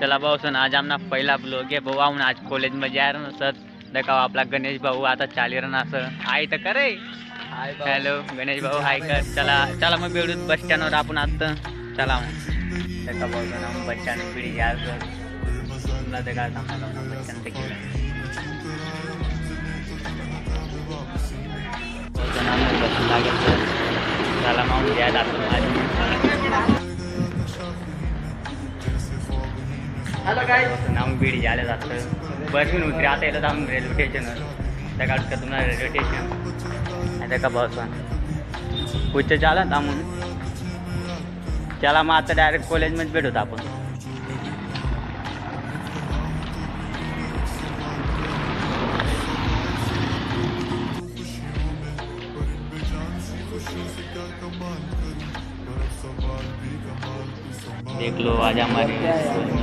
चला भाऊ सन आज आमना पहिला ब्लॉग आहे भाऊ आऊन आज कॉलेज में जा रहे सर देखा आपला गणेश भाऊ आता चाली रहा सर आई तर करे हॅलो गणेश भाऊ हाय कर चला चला मग भेटू बस स्टँड वर आपण आता चला मग देखा भाऊ सन बस स्टँड पिढी जा सर देखा बस स्टँड देखील लागेल सर चला मग द्या आपण हॅलो गाइस नाम बीड जाले जातं बस में उतरे आता येतात आम्ही रेल्वे स्टेशनवर त्या काढत का तुम्हाला रेल्वे स्टेशन आता का बस पुढच्या चाला थांबून त्याला मग आता डायरेक्ट कॉलेजमध्ये भेटत आपण देख लो आज हमारे